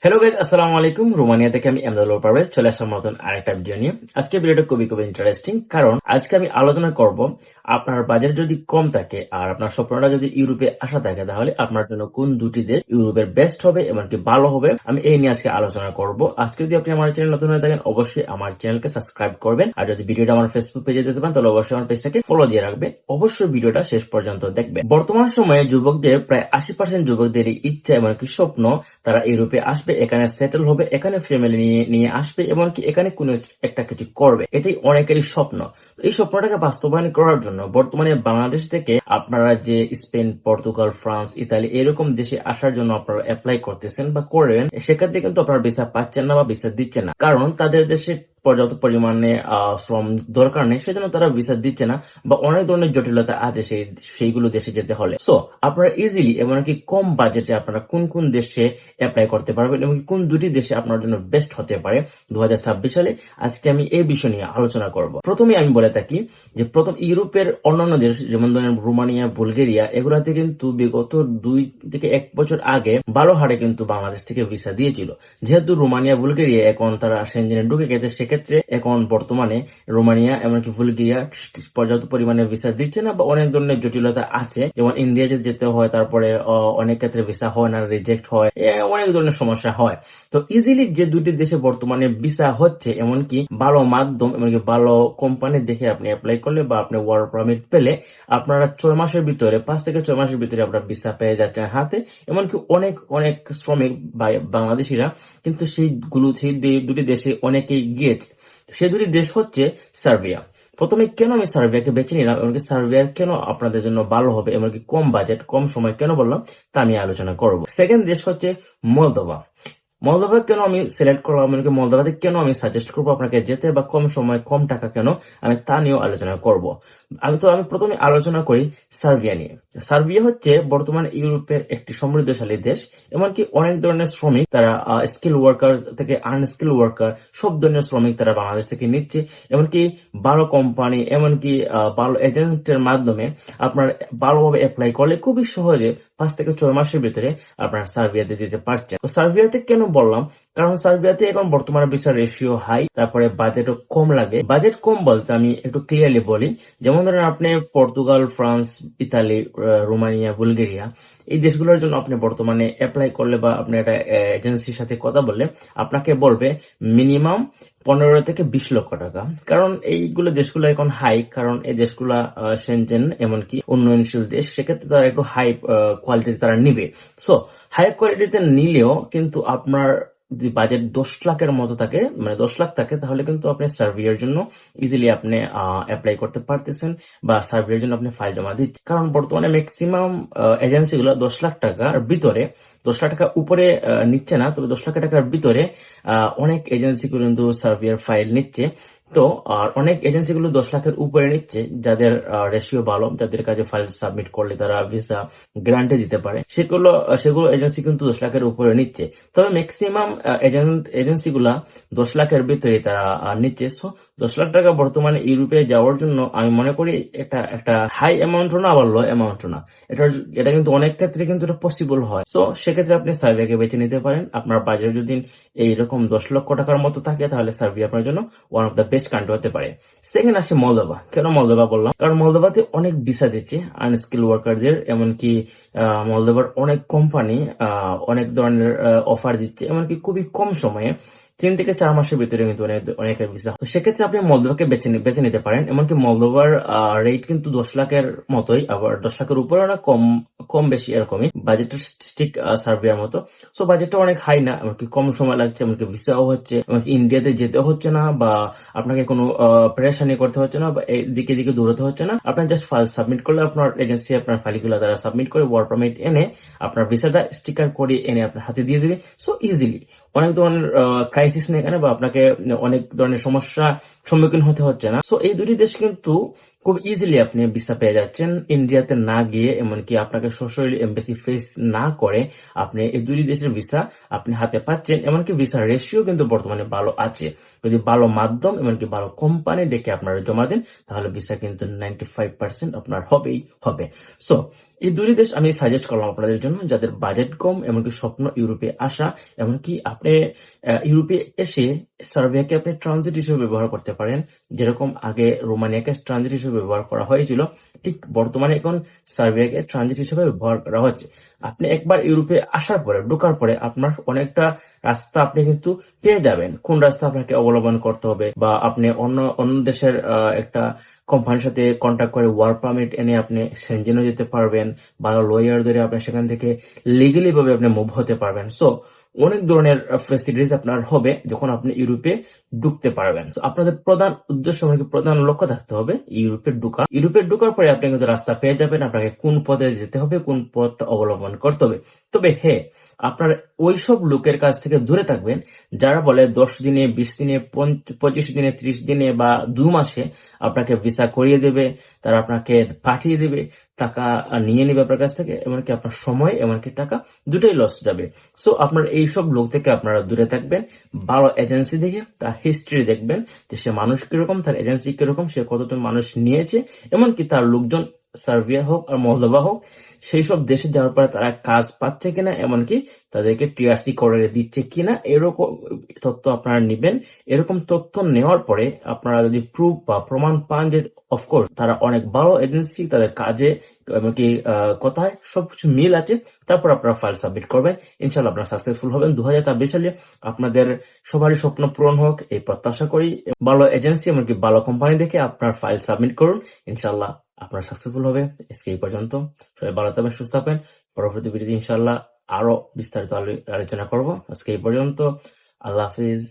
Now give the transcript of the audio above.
Hello guys, আসসালামু আলাইকুম। Romania থেকে আমি এমদাদুল পারভেজ চলে আসলাম নতুন আরেকটা ভিডিও নিয়ে। আজকে ভিডিওটা খুবই ইন্টারেস্টিং, কারণ আজকে আমি আলোচনা করব আপনার বাজেট যদি কম থাকে আর আপনার স্বপ্নটা যদি ইউরোপে আসা থাকে, তাহলে আপনার জন্য কোন দুটি দেশ ইউরোপের বেস্ট হবে এবং কি ভালো হবে, আমি এই নিয়ে আজকে আলোচনা করব। আজকে যদি আপনি আমার চ্যানেল নতুন হয়ে থাকেন, অবশ্যই আমার চ্যানেলকে সাবস্ক্রাইব করবেন, আর যদি ভিডিওটা আমার ফেসবুক পেজে দিতে পারেন তাহলে অবশ্যই আমার পেজটাকে ফলো দিয়ে রাখবেন। অবশ্যই ভিডিওটা শেষ পর্যন্ত দেখবেন। বর্তমান সময়ে যুবকদের প্রায় 80% যুবকদেরই ইচ্ছা এবং কি স্বপ্ন তারা ইউরোপে আসবে, এখানে সেটেল হবে, এখানে ফ্যামিলি নিয়ে আসবে এবং কি এখানে কোনো একটা কিছু করবে। এটাই অনেকেরই স্বপ্ন। এই স্বপ্নটাকে বাস্তবায়ন করার জন্য বর্তমানে বাংলাদেশ থেকে আপনারা যে স্পেন, পর্তুগাল, ফ্রান্স, ইতালি এরকম দেশে আসার জন্য আপনারা অ্যাপ্লাই করতেছেন বা করবেন, সেক্ষেত্রে কিন্তু আপনারা ভিসা পাচ্ছেন না বা ভিসা দিচ্ছে না, কারণ তাদের দেশে পর্যাপ্ত পরিমাণে শ্রম দরকার নেই, সেজন্য তারা ভিসা দিচ্ছে না বা অনেক ধরনের জটিলতা আছে সেইগুলো দেশে যেতে হলে। সো আপনারা ইজিলি এমনকি কম বাজেটে আপনারা কোন কোন দেশে অ্যাপ্লাই করতে পারবেন এবং কোন দুটি দেশে আপনার জন্য বেস্ট হতে পারে 2026 সালে, আজকে আমি এই বিষয় নিয়ে আলোচনা করব। প্রথমে আমি বলে থাকি যে প্রথম ইউরোপের অন্যান্য দেশ যেমন ধরেন রোমানিয়া, বুলগেরিয়া, এগুলাতে কিন্তু বিগত 2 থেকে 1 বছর আগে ভালো হারে কিন্তু বাংলাদেশ থেকে ভিসা দিয়েছিল। যেহেতু রোমানিয়া, বুলগেরিয়া এখন তারা সেনজেনে ঢুকে গেছে, সেক্ষেত্রে এখন বর্তমানে রোমানিয়া এমনকি বুলগেরিয়া পর্যাপ্ত পরিমাণে ভিসা দিচ্ছে না বা অনেক ধরনের জটিলতা আছে, যেমন ইন্ডিয়া যেতে হয়, তারপরে অনেক ক্ষেত্রে ভিসা হয় না, রিজেক্ট হয়, অনেক ধরনের সমস্যা হয়। তো ইজিলি যে দুটি দেশে বর্তমানে ভিসা হচ্ছে, এমনকি ভালো মাধ্যম এমনকি ভালো কোম্পানি দেখে আপনি অ্যাপ্লাই করলে বা আপনি ওয়ার্ক পারমিট পেলে আপনারা 6 মাসের ভিতরে, 5 থেকে 6 মাসের ভিতরে আপনারা ভিসা পেয়ে যাচ্ছেন হাতে। এমনকি অনেক অনেক শ্রমিক বাংলাদেশিরা কিন্তু সেই দুটি দেশে অনেকেই গিয়েছে। সেই দুটি দেশ হচ্ছে সার্বিয়া। প্রথমে কেন আমি সার্বিয়াকে বেছে নিলাম, এমনকি সার্বিয়া কেন আপনাদের জন্য ভালো হবে, এমনকি কম বাজেট কম সময় কেন বললাম, তা আমি আলোচনা করব। সেকেন্ড দেশ হচ্ছে মলদোভা। মলদোভা কেন আমি সিলেক্ট করলাম, এমনকি মলদোভাতে কেন আমি সাজেস্ট করবো আপনাকে যেতে, বা কম সময় কম টাকা কেন, আমি তা নিয়েও আলোচনা করব। আমি প্রথমে আলোচনা করি সার্বিয়া নিয়ে। সার্বিয়া হচ্ছে বর্তমানে ইউরোপের একটি সমৃদ্ধশালী দেশ, এমনকি অনেক ধরনের শ্রমিক তারা স্কিল ওয়ার্কার থেকে আনস্কিল ওয়ার্কার সব ধরনের শ্রমিক তারা বাংলাদেশ থেকে নিচ্ছে। এমনকি ভালো কোম্পানি এমনকি ভালো এজেন্টের মাধ্যমে আপনার ভালোভাবে অ্যাপ্লাই করলে খুবই সহজে 5 থেকে 6 মাসের ভিতরে আপনার সার্বিয়াতে যেতে পারছেন। তো সার্বিয়াতে কেন বললাম, কারণ সার্বিয়াতে এখন বর্তমানে ভিসার রেশিও হাই, তারপরে বাজেটও কম লাগে। বাজেট কম বলতে আমি একটু ক্লিয়ারলি বলি, যেমন ধরেন আপনি Portugal, France, Italy, Romania, Bulgaria এই দেশগুলোর জন্য আপনি বর্তমানে অ্যাপ্লাই করলে বা আপনি একটা এজেন্সির সাথে কথা বললে আপনাকে বলবে মিনিমাম 15 থেকে 20 লক্ষ টাকা। কারণ এইগুলো দেশগুলো এখন হাই, কারণ এই দেশগুলা সেনজেন এমনকি উন্নয়নশীল দেশ, সেক্ষেত্রে তারা একটু হাই কোয়ালিটি তারা নিবে। সো হাই কোয়ালিটিতে নিলেও কিন্তু আপনার যদি বাজেট 10 লাখের মতো থাকে, মানে 10 লাখ থাকে, তাহলে কিন্তু আপনি সার্বিয়ার জন্য ইজিলি আপনি অ্যাপ্লাই করতে পারতেছেন বা সার্বিয়ার জন্য আপনি ফাইল জমা দিচ্ছেন। কারণ বর্তমানে ম্যাক্সিমাম এজেন্সিগুলো 10 লাখ টাকার ভিতরে, 10 লাখ টাকা উপরে নিচ্ছে না, তবে 10 লাখ টাকার ভিতরে অনেক এজেন্সি কিন্তু সার্বিয়ার ফাইল নিচ্ছে। তো আর অনেক এজেন্সিগুলো 10 লাখের উপরে নিচ্ছে, যাদের রেশিও ভালো, যাদের কাছে ফাইল সাবমিট করলে তারা ভিসা গ্রান্টে দিতে পারে, সেগুলো এজেন্সি কিন্তু 10 লাখের উপরে নিচ্ছে। তবে ম্যাক্সিমাম এজেন্সিগুলা 10 লাখের ভিতরে তারা নিচ্ছে। সো 10 লাখ টাকা বর্তমানে ইউরোপে যাওয়ার জন্য আমি মনে করি একটা হাই অ্যামাউন্টও না, আবার লো অ্যামাউন্টও না। এটা কিন্তু অনেক ক্ষেত্রে কিন্তু এটা পসিবল হয়। সো সেক্ষেত্রে আপনি সার্বিয়াকে বেছে নিতে পারেন। আপনার বাজেট যদি এইরকম 10 লক্ষ টাকার মতো থাকে, তাহলে সার্বিয়া আপনার জন্য one of the best country হতে পারে। সেকেন্ড আসে মলদোভা। কেন মলদোভা বললাম, কারণ মলদোভাতে অনেক ভিসা দিচ্ছে আনস্কিল ওয়ার্কারদের, এমনকি মলদোভার অনেক কোম্পানি অনেক ধরনের অফার দিচ্ছে, এমনকি খুবই কম সময়ে 3 থেকে 4 মাসের ভিতরে কিন্তু অনেকের ভিসা। তো সেক্ষেত্রে আপনি মলদোভাকে বেছে নিতে পারেন। এমনকি মলদোভার রেট কিন্তু 10 লাখের মতোই, আবার 10 লাখের উপরে না, কম কম বেশি এরকমই। বাজেটটা ঠিক সার্বিয়ার মতো। সো বাজেটটা অনেক হাই না, এমনকি কম সময় লাগছে, এমনকি ভিসাও হচ্ছে, এমনকি ইন্ডিয়াতে যেতে হচ্ছে না বা আপনাকে কোনো প্রেশানি করতে হচ্ছে না বা দিকে দৌড়াতে হচ্ছে না। আপনার জাস্ট ফাইল সাবমিট করলে আপনার এজেন্সি আপনার ফাইলগুলো তারা সাবমিট করে ওয়ার্ক পারমিট এনে আপনার ভিসাটা স্টিকার করে এনে আপনার হাতে দিয়ে দিবে। সো ইজিলি অনেক ধরনের ক্রাইসিস নেই এখানে, বা আপনাকে অনেক ধরনের সমস্যা সম্মুখীন হতে হচ্ছে না। সো এই দুটি দেশ কিন্তু খুব ইজিলি আপনি ভিসা পেয়ে যাচ্ছেন ইন্ডিয়াতে না গিয়ে, এমনকি আপনাকে সরাসরি এমবাসি ফেস না করে আপনি এই দুই দেশের ভিসা আপনি হাতে পাচ্ছেন। এমনকি ভিসা রেশিও কিন্তু বর্তমানে ভালো আছে। যদি ভালো মাধ্যম এমনকি ভালো কোম্পানি দেখে আপনারা জমা দেন, তাহলে ভিসা কিন্তু 95% আপনার হবেই হবে। সো এই দুটি দেশ আমি সাজেস্ট করলাম আপনাদের জন্য যাদের বাজেট কম, এমনকি স্বপ্ন ইউরোপে আসা, এমনকি আপনি ইউরোপে এসে সার্বিয়াকে আপনি ট্রানজিট হিসেবে ব্যবহার করতে পারেন। যেরকম আগে রোমানিয়াকে ট্রানজিট হিসেবে ব্যবহার করা হয়েছিল, ঠিক বর্তমানে এখন সার্বিয়াকে ট্রানজিট হিসেবে ব্যবহার করা হচ্ছে। আপনি একবার ইউরোপে আসার পরে, ঢোকার পরে আপনার অনেকটা রাস্তা আপনি কিন্তু পেয়ে যাবেন, কোন রাস্তা আপনাকে অবলম্বন করতে হবে, বা আপনি অন্য অন্য দেশের একটা কোম্পানির সাথে কন্ট্যাক্ট করে ওয়ার্ক পারমিট এনে আপনি সেনজেনও যেতে পারবেন, ভালো লয়ার ধরে আপনি সেখান থেকে লিগালি ভাবে আপনি মুভ হতে পারবেন। সো অনেক ধরনের ফেসিলিটিস আপনার হবে যখন আপনি ইউরোপে ঢুকতে পারবেন। তো আপনাদের প্রধান উদ্দেশ্য, মানে প্রধান লক্ষ্য থাকতে হবে ইউরোপে ঢুকা। ইউরোপে ঢুকার পরে আপনি কিন্তু রাস্তা পেয়ে যাবেন, আপনাকে কোন পথে যেতে হবে, কোন পথটা অবলম্বন করতে হবে। তবে হ্যাঁ, আপনার ওইসব লোকের কাছ থেকে দূরে থাকবেন যারা বলে 10 দিনে, 20 দিনে, 25 দিনে, 30 দিনে বা 2 মাসে আপনাকে ভিসা করিয়ে দেবে, তারা আপনাকে পাঠিয়ে দেবে, টাকা নিয়ে নেবে আপনার কাছ থেকে, এমনকি আপনার সময় এমনকি টাকা দুটোই লস যাবে। সো আপনার এইসব লোক থেকে আপনারা দূরে থাকবেন। ভালো এজেন্সি দেখে তার হিস্ট্রি দেখবেন যে সে মানুষ কিরকম, তার এজেন্সি কিরকম, সে কতজন মানুষ নিয়েছে, এমনকি তার লোকজন সার্বিয়া হোক আর মলদোভা হোক, সেই সব দেশে যাওয়ার পরে তারা কাজ পাচ্ছে কিনা, এমনকি তাদেরকে টিআরসি করে দিচ্ছে কিনা, এরকম তথ্য আপনারা নিবেন। এরকম তথ্য নেওয়ার পরে আপনারা যদি প্রুফ বা প্রমাণ পান যে অফকোর্স তারা অনেক ভালো এজেন্সি, তাদের কাজে এমনকি কথায় সবকিছু মিল আছে, তারপর আপনারা ফাইল সাবমিট করবেন। ইনশাল্লাহ আপনারা সাকসেসফুল হবেন। 2024 সালে আপনাদের সবারই স্বপ্ন পূরণ হোক এই প্রত্যাশা করি। ভালো এজেন্সি এমনকি ভালো কোম্পানি দেখে আপনার ফাইল সাবমিট করুন, ইনশাল্লাহ আপনারা সাকসেসফুল হবে। আজকে এই পর্যন্ত, সবাই ভালো থাকবেন, সুস্থ থাকবেন। পরবর্তী ভিডিওতে ইনশাল্লাহ আরো বিস্তারিত আলোচনা করব। আজকে এই পর্যন্ত, আল্লাহ হাফিজ।